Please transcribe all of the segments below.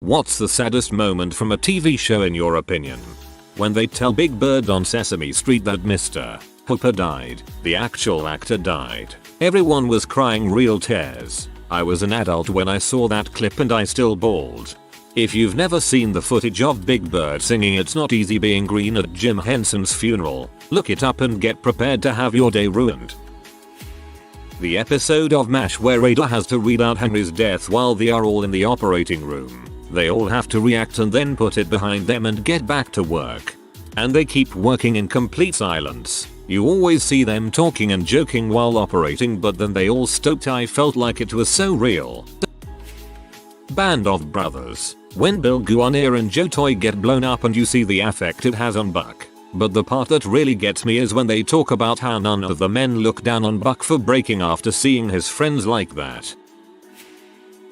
What's the saddest moment from a TV show in your opinion? When they tell Big Bird on Sesame Street that Mr. Hooper died, the actual actor died. Everyone was crying real tears. I was an adult when I saw that clip and I still bawled. If you've never seen the footage of Big Bird singing It's Not Easy Being Green at Jim Henson's funeral, look it up and get prepared to have your day ruined. The episode of MASH where Ada has to read out Henry's death while they are all in the operating room. They all have to react and then put it behind them and get back to work. And they keep working in complete silence. You always see them talking and joking while operating, but then they all stopped. I felt like it was so real. Band of Brothers. When Bill Guarnier and Joe Toy get blown up and you see the effect it has on Buck. But the part that really gets me is when they talk about how none of the men look down on Buck for breaking after seeing his friends like that.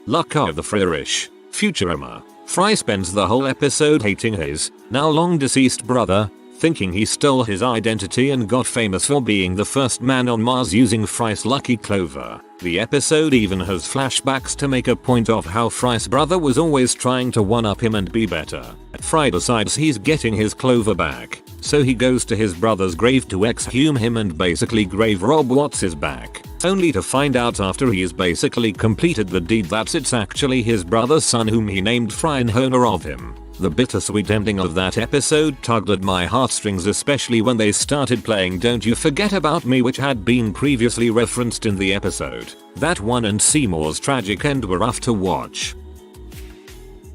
Luck of the Freerish. Futurama. Fry spends the whole episode hating his, now long deceased brother, thinking he stole his identity and got famous for being the first man on Mars using Fry's lucky clover. The episode even has flashbacks to make a point of how Fry's brother was always trying to one-up him and be better. Fry decides he's getting his clover back, so he goes to his brother's grave to exhume him and basically grave rob what's his back, only to find out after he's basically completed the deed that it's actually his brother's son whom he named Fry in honor of him. The bittersweet ending of that episode tugged at my heartstrings, especially when they started playing Don't You Forget About Me, which had been previously referenced in the episode. That one and Seymour's tragic end were rough to watch.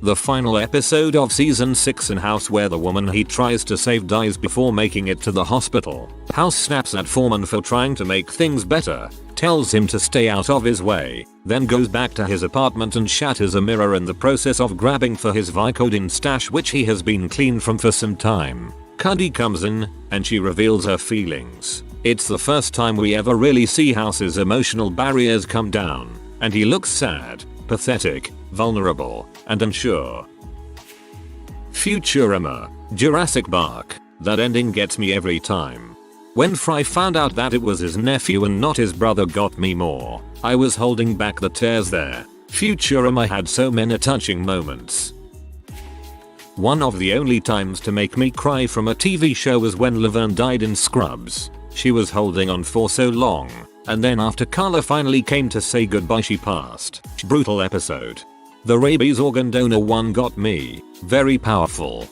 The final episode of season 6 in House, where the woman he tries to save dies before making it to the hospital. House snaps at Foreman for trying to make things better, tells him to stay out of his way, then goes back to his apartment and shatters a mirror in the process of grabbing for his Vicodin stash, which he has been clean from for some time. Cuddy comes in, and she reveals her feelings. It's the first time we ever really see House's emotional barriers come down, and he looks sad, pathetic, vulnerable, and unsure. Futurama. Jurassic Park. That ending gets me every time. When Fry found out that it was his nephew and not his brother got me more. I was holding back the tears there. Futurama had so many touching moments. One of the only times to make me cry from a TV show was when Laverne died in Scrubs. She was holding on for so long, and then after Carla finally came to say goodbye she passed. Brutal episode. The rabies organ donor one got me. Very powerful.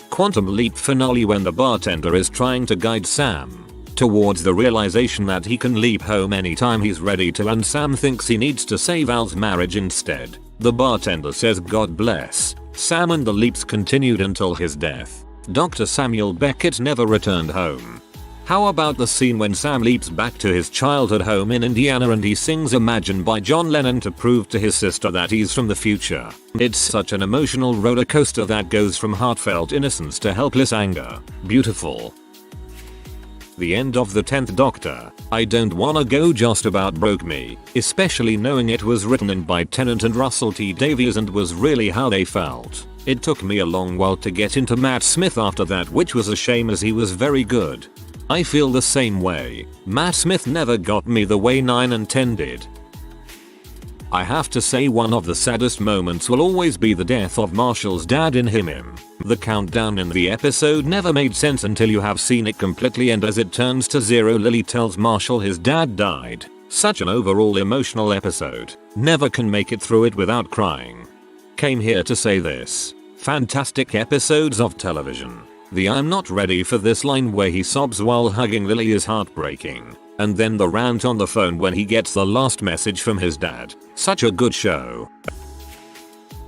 Quantum Leap finale, when the bartender is trying to guide Sam towards the realization that he can leap home anytime he's ready to, and Sam thinks he needs to save Al's marriage instead. The bartender says God bless Sam, and the leaps continued until his death. Dr. Samuel Beckett never returned home. How about the scene when Sam leaps back to his childhood home in Indiana and he sings Imagine by John Lennon to prove to his sister that he's from the future? It's such an emotional roller coaster that goes from heartfelt innocence to helpless anger. Beautiful. The end of the 10th Doctor. I don't wanna go just about broke me, especially knowing it was written in by Tennant and Russell T Davies and was really how they felt. It took me a long while to get into Matt Smith after that, which was a shame as he was very good. I feel the same way. Matt Smith never got me the way 9 and 10 did. I have to say one of the saddest moments will always be the death of Marshall's dad in Him. The countdown in the episode never made sense until you have seen it completely, and as it turns to 0, Lily tells Marshall his dad died. Such an overall emotional episode. Never can make it through it without crying. Came here to say this. Fantastic episodes of television. The I'm not ready for this line where he sobs while hugging Lily is heartbreaking. And then the rant on the phone when he gets the last message from his dad. Such a good show.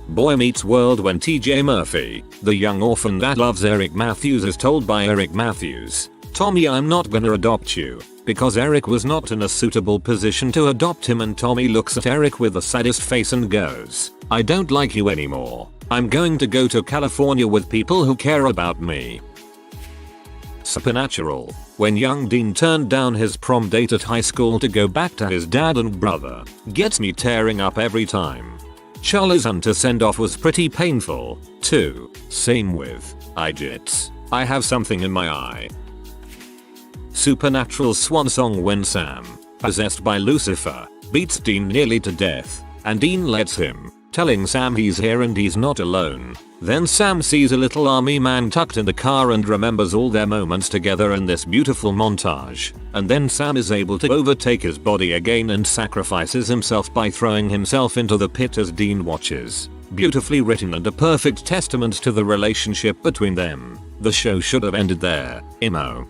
Boy Meets World, when TJ Murphy, the young orphan that loves Eric Matthews, is told by Eric Matthews, Tommy, I'm not gonna adopt you, because Eric was not in a suitable position to adopt him, and Tommy looks at Eric with the saddest face and goes, I don't like you anymore. I'm going to go to California with people who care about me. Supernatural. When young Dean turned down his prom date at high school to go back to his dad and brother. Gets me tearing up every time. Charlie's Hunter send-off was pretty painful, too. Same with Ijits. I have something in my eye. Supernatural swan song when Sam, possessed by Lucifer, beats Dean nearly to death, and Dean lets him telling Sam he's here and he's not alone. Then Sam sees a little army man tucked in the car and remembers all their moments together in this beautiful montage. And then Sam is able to overtake his body again and sacrifices himself by throwing himself into the pit as Dean watches. Beautifully written and a perfect testament to the relationship between them. The show should have ended there. Imo.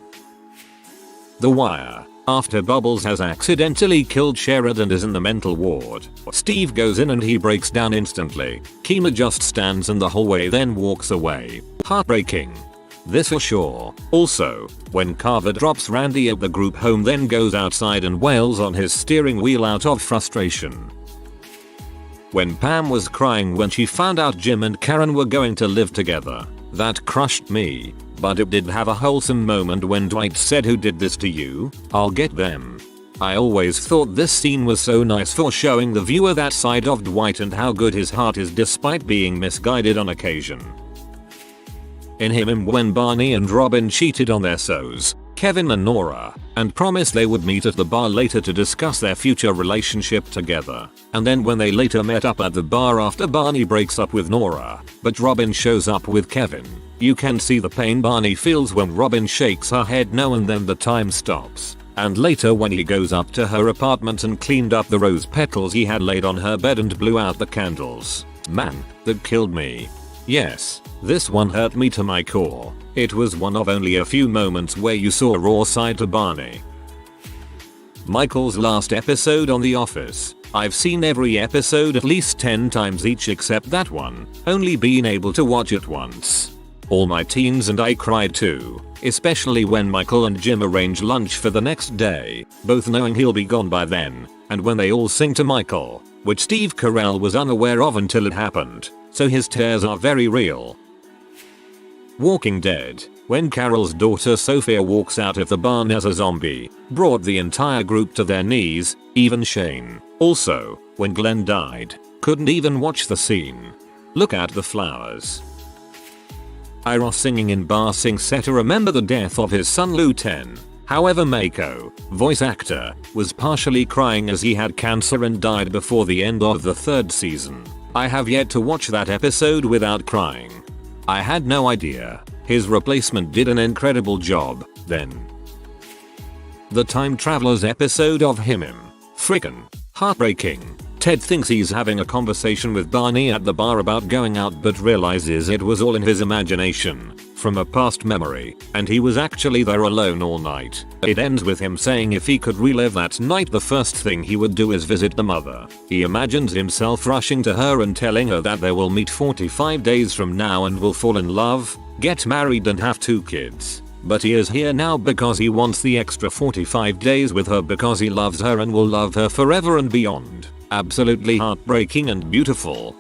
The Wire. After Bubbles has accidentally killed Sherrod and is in the mental ward, Steve goes in and he breaks down instantly. Kima just stands in the hallway then walks away. Heartbreaking. This for sure. Also, when Carver drops Randy at the group home then goes outside and wails on his steering wheel out of frustration. When Pam was crying when she found out Jim and Karen were going to live together, that crushed me. But it did have a wholesome moment when Dwight said, "Who did this to you? I'll get them." I always thought this scene was so nice for showing the viewer that side of Dwight and how good his heart is despite being misguided on occasion. In him when Barney and Robin cheated on their so's, Kevin and Nora, and promised they would meet at the bar later to discuss their future relationship together. And then when they later met up at the bar after Barney breaks up with Nora, but Robin shows up with Kevin, you can see the pain Barney feels when Robin shakes her head no and then the time stops. And later when he goes up to her apartment and cleaned up the rose petals he had laid on her bed and blew out the candles. Man, that killed me. Yes, this one hurt me to my core. It was one of only a few moments where you saw a raw side to Barney. Michael's last episode on The Office. I've seen every episode at least 10 times each except that one, only being able to watch it once. All my teens and I cried too, especially when Michael and Jim arrange lunch for the next day, both knowing he'll be gone by then, and when they all sing to Michael, which Steve Carell was unaware of until it happened, so his tears are very real. Walking Dead. When Carol's daughter Sophia walks out of the barn as a zombie, brought the entire group to their knees, even Shane. Also, when Glenn died, couldn't even watch the scene. Look at the flowers. Iroh singing in Bar Sing Set to remember the death of his son Luten. However, Mako, voice actor, was partially crying as he had cancer and died before the end of the 3rd season. I have yet to watch that episode without crying. I had no idea. His replacement did an incredible job, then. The Time Travelers episode of Him. Frickin' heartbreaking. Ted thinks he's having a conversation with Barney at the bar about going out but realizes it was all in his imagination, from a past memory, and he was actually there alone all night. It ends with him saying if he could relive that night the first thing he would do is visit the mother. He imagines himself rushing to her and telling her that they will meet 45 days from now and will fall in love, get married and have 2 kids. But he is here now because he wants the extra 45 days with her because he loves her and will love her forever and beyond. Absolutely heartbreaking and beautiful.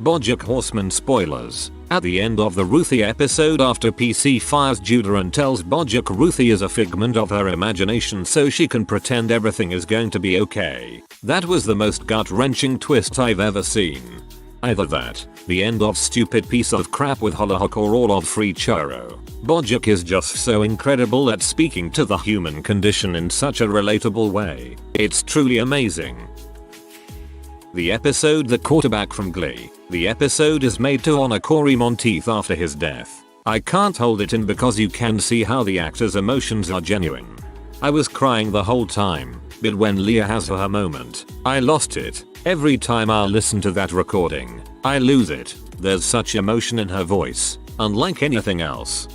BoJack Horseman spoilers. At the end of the Ruthie episode after PC fires Judah and tells BoJack Ruthie is a figment of her imagination so she can pretend everything is going to be okay. That was the most gut-wrenching twist I've ever seen. Either that, the end of stupid piece of crap with Hollyhock or all of free churro. BoJack is just so incredible at speaking to the human condition in such a relatable way. It's truly amazing. The episode The Quarterback from Glee. The episode is made to honor Corey Monteith after his death. I can't hold it in because you can see how the actor's emotions are genuine. I was crying the whole time, but when Leah has her moment, I lost it. Every time I listen to that recording, I lose it. There's such emotion in her voice, unlike anything else.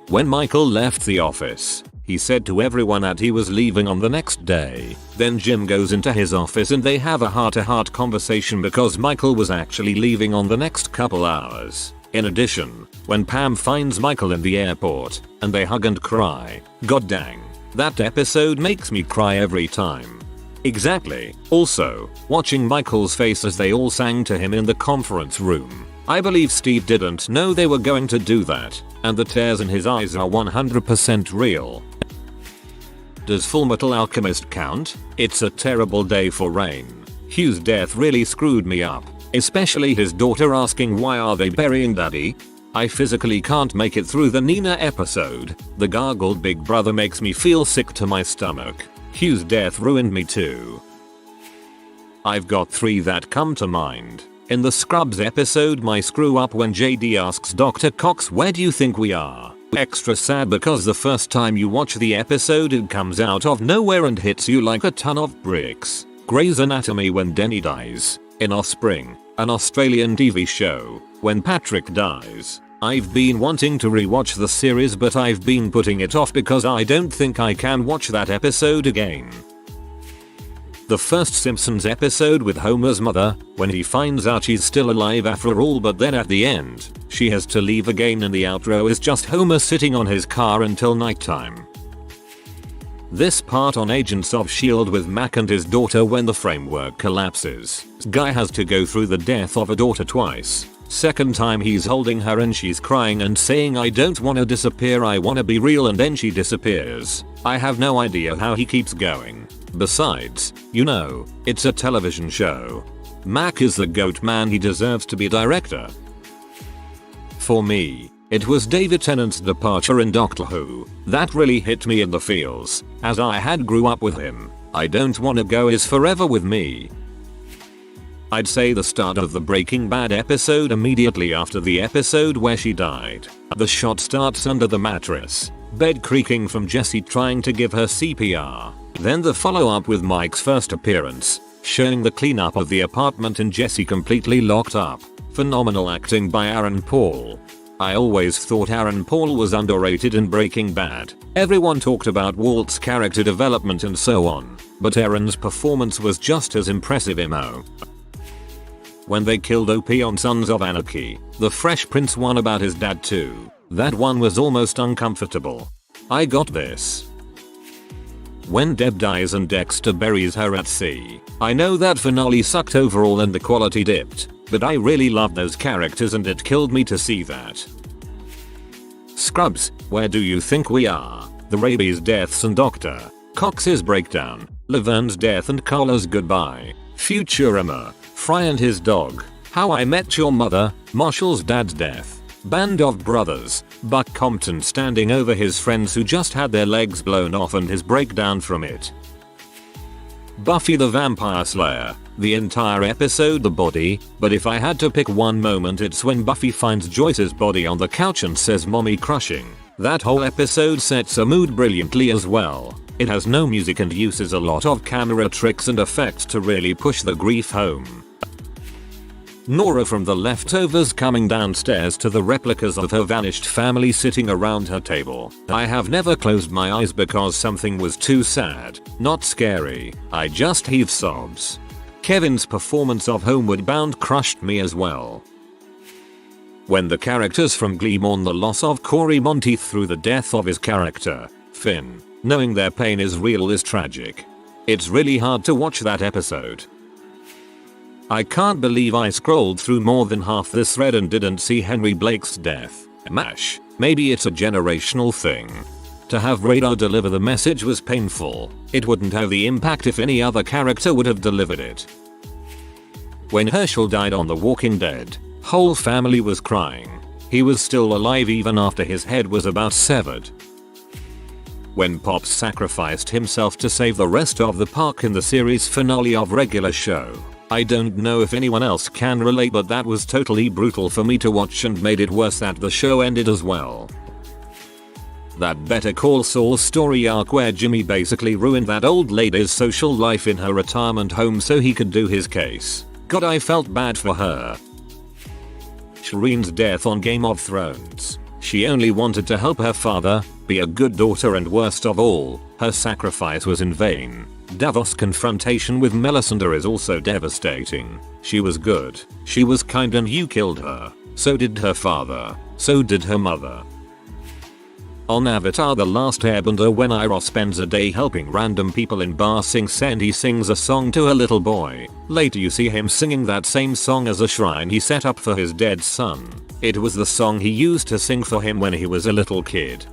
When Michael left the office, he said to everyone that he was leaving on the next day. Then Jim goes into his office and they have a heart-to-heart conversation because Michael was actually leaving on the next couple hours. In addition, when Pam finds Michael in the airport, and they hug and cry, god dang, that episode makes me cry every time. Exactly. Also, watching Michael's face as they all sang to him in the conference room. I believe Steve didn't know they were going to do that, and the tears in his eyes are 100% real. Does Fullmetal Alchemist count? It's a terrible day for Rain. Hugh's death really screwed me up, especially his daughter asking why are they burying daddy? I physically can't make it through the Nina episode. The gargled big brother makes me feel sick to my stomach. Hugh's death ruined me too. I've got 3 that come to mind. In the Scrubs episode My Screw Up, when JD asks Dr. Cox, where do you think we are? Extra sad because the first time you watch the episode it comes out of nowhere and hits you like a ton of bricks. Grey's Anatomy, when Denny dies. In Offspring, an Australian TV show, when Patrick dies. I've been wanting to rewatch the series but I've been putting it off because I don't think I can watch that episode again. The first Simpsons episode with Homer's mother, when he finds out she's still alive after all but then at the end, she has to leave again and the outro is just Homer sitting on his car until nighttime. This part on Agents of S.H.I.E.L.D. with Mac and his daughter when the framework collapses. Guy has to go through the death of a daughter twice. Second time he's holding her and she's crying and saying I don't wanna disappear, I wanna be real, and then she disappears. I have no idea how he keeps going. Besides, you know, it's a television show. Mac is the GOAT man, he deserves to be director. For me, it was David Tennant's departure in Doctor Who. That really hit me in the feels, as I had grew up with him. I don't wanna go is forever with me. I'd say the start of the Breaking Bad episode immediately after the episode where she died. The shot starts under the mattress, bed creaking from Jesse trying to give her CPR. Then the follow-up with Mike's first appearance, showing the cleanup of the apartment and Jesse completely locked up. Phenomenal acting by Aaron Paul. I always thought Aaron Paul was underrated in Breaking Bad. Everyone talked about Walt's character development and so on, but Aaron's performance was just as impressive. When they killed OP on Sons of Anarchy, the Fresh Prince one about his dad too. That one was almost uncomfortable. I got this. When Deb dies and Dexter buries her at sea. I know that finale sucked overall and the quality dipped, but I really loved those characters and it killed me to see that. Scrubs, where do you think we are? The Raby's deaths and Dr. Cox's breakdown, Laverne's death and Carla's goodbye, Futurama, Fry and his dog, How I Met Your Mother, Marshall's dad's death, Band of Brothers, Buck Compton standing over his friends who just had their legs blown off and his breakdown from it. Buffy the Vampire Slayer, the entire episode The Body, but if I had to pick one moment it's when Buffy finds Joyce's body on the couch and says mommy crushing. That whole episode sets a mood brilliantly as well. It has no music and uses a lot of camera tricks and effects to really push the grief home. Nora from The Leftovers coming downstairs to the replicas of her vanished family sitting around her table. I have never closed my eyes because something was too sad, not scary. I just heaved sobs. Kevin's performance of Homeward Bound crushed me as well. When the characters from Glee mourn the loss of Cory Monteith through the death of his character, Finn, knowing their pain is real is tragic. It's really hard to watch that episode. I can't believe I scrolled through more than half this thread and didn't see Henry Blake's death. MASH. Maybe it's a generational thing. To have Radar deliver the message was painful. It wouldn't have the impact if any other character would have delivered it. When Herschel died on The Walking Dead, whole family was crying. He was still alive even after his head was about severed. When Pops sacrificed himself to save the rest of the park in the series finale of regular show. I don't know if anyone else can relate, but that was totally brutal for me to watch and made it worse that the show ended as well. That Better Call Saul story arc where Jimmy basically ruined that old lady's social life in her retirement home so he could do his case. God, I felt bad for her. Shireen's death on Game of Thrones. She only wanted to help her father, be a good daughter, and worst of all, her sacrifice was in vain. Davos' confrontation with Melisandre is also devastating. She was good, she was kind, and you killed her. So did her father. So did her mother. On Avatar The Last Airbender, when Iroh spends a day helping random people in Ba Sing Se and he sings a song to a little boy. Later you see him singing that same song as a shrine he set up for his dead son. It was the song he used to sing for him when he was a little kid.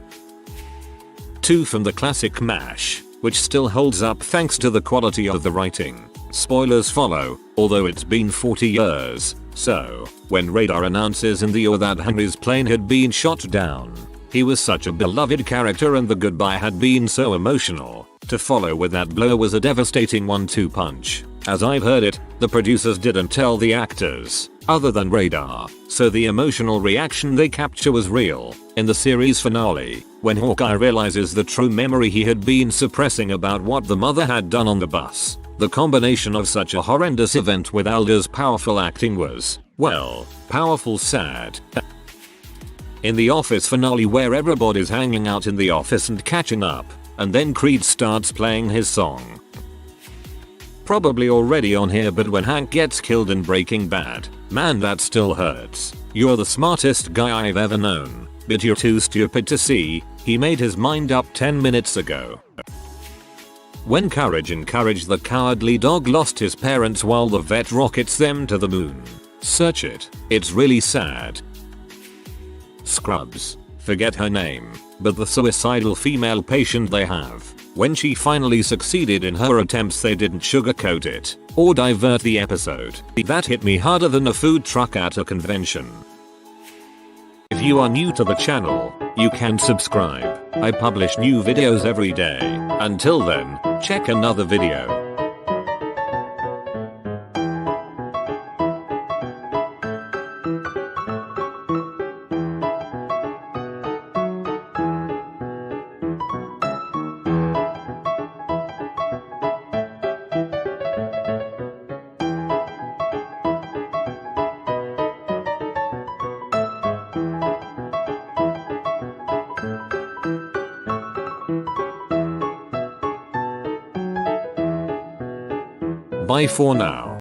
2 from the classic MASH, which still holds up thanks to the quality of the writing. Spoilers follow, although it's been 40 years. So, when Radar announces in the OR that Henry's plane had been shot down, he was such a beloved character and the goodbye had been so emotional. To follow with that blow was a devastating 1-2 punch. As I've heard it, the producers didn't tell the actors, other than Radar, so the emotional reaction they capture was real. In the series finale, when Hawkeye realizes the true memory he had been suppressing about what the mother had done on the bus, the combination of such a horrendous event with Alder's powerful acting was, well, powerful sad. In the Office finale where everybody's hanging out in the office and catching up, and then Creed starts playing his song. Probably already on here, but when Hank gets killed in Breaking Bad, man, that still hurts. You're the smartest guy I've ever known, but you're too stupid to see, he made his mind up 10 minutes ago. When Courage encouraged the cowardly dog lost his parents while the vet rockets them to the moon. Search it, it's really sad. Scrubs, forget her name, but the suicidal female patient they have. When she finally succeeded in her attempts, they didn't sugarcoat it or divert the episode. That hit me harder than a food truck at a convention. If you are new to the channel, you can subscribe. I publish new videos every day. Until then, check another video. Bye for now.